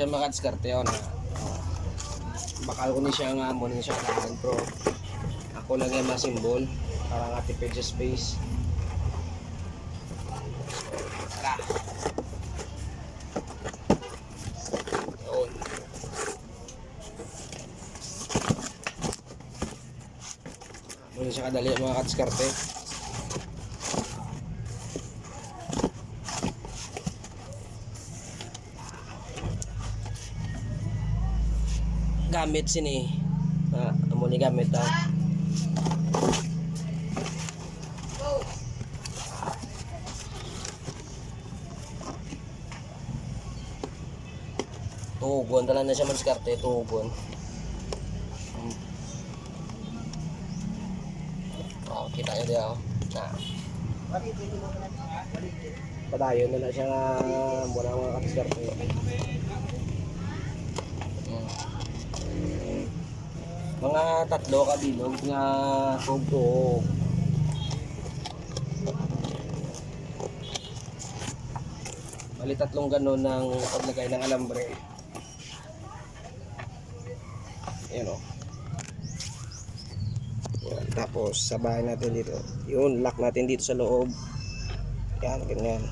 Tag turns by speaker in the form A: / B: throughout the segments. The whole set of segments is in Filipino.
A: siya makadiskarte yun. Bakal ko ni siya nga mo ni siya kailangan pro. Ako lang yung mga symbol para nga tipid sa space. Tara. Yun. Muna siya kadali mga kadiskarte. Gamit sini amo ni gamit tugon tala na siya maniskarte tugon. Kita nyo diya padayon na lang siya nga muna mga kadiskarte. Mga 3 kabilog nga tugtog. Bali 3 ganon ng paglagay ng alambre. Ayan o. Yan. Tapos sabahin natin dito. Yun, lock natin dito sa loob. Yan, ganyan.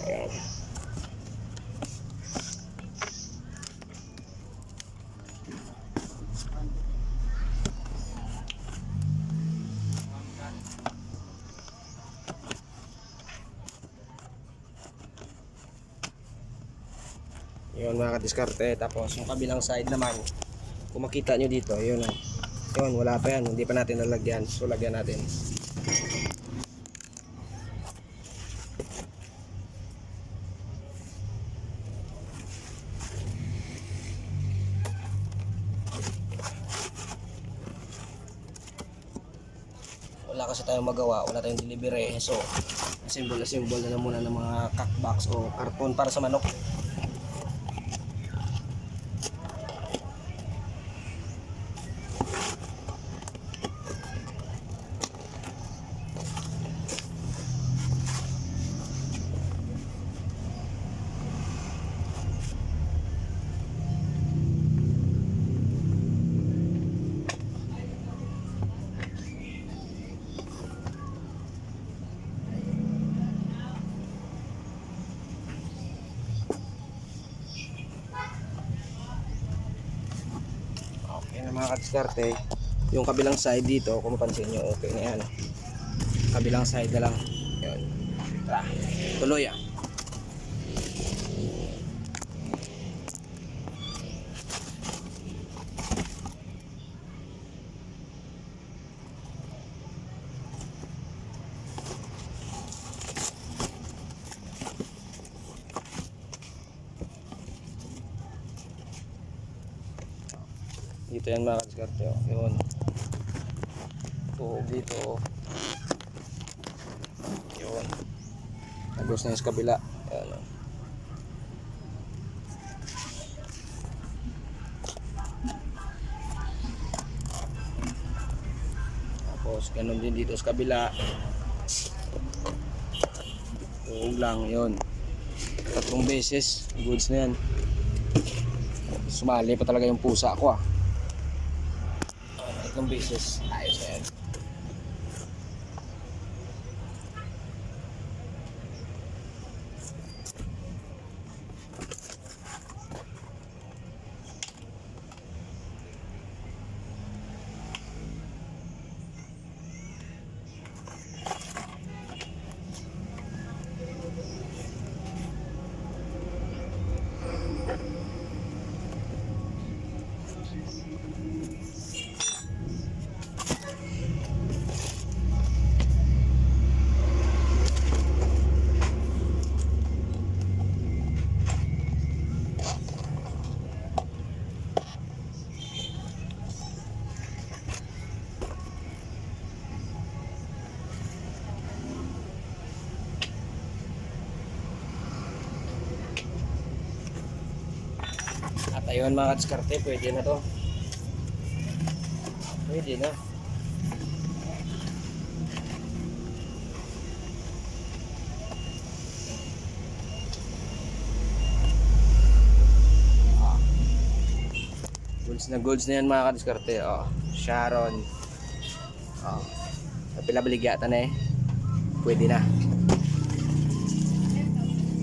A: Ayan. Yun mga kadiskarte. Tapos yung kabilang side naman, kung makita nyo dito, yun o. Yun, wala pa yan. Hindi pa natin nalagyan. So lagyan natin. Wala kasi tayong magawa. Wala tayong delivery. So symbol na lang muna ng mga cockbox o karton para sa manok. Yan ang mga kadiskarte. Yung kabilang side dito, kung mapansin nyo, okay na yan. Kabilang side na lang. Yun. Tara, tuloy dito yan mga kadiskarte. Yun. So dito. Yun. Nagos na yung sa kabila. Yan. Tapos ganun din dito sa kabila. Tuog lang. Yun. 3 beses. Goods na yan. Sumali pa talaga yung pusa ko 3 beses. Ayos na yan. At ayun mga kadiskarte, pwede na to. Pwede na. golds na yan mga kadiskarte. Oh, Sharon. Oh. Pila baligya ta na eh. Pwede na.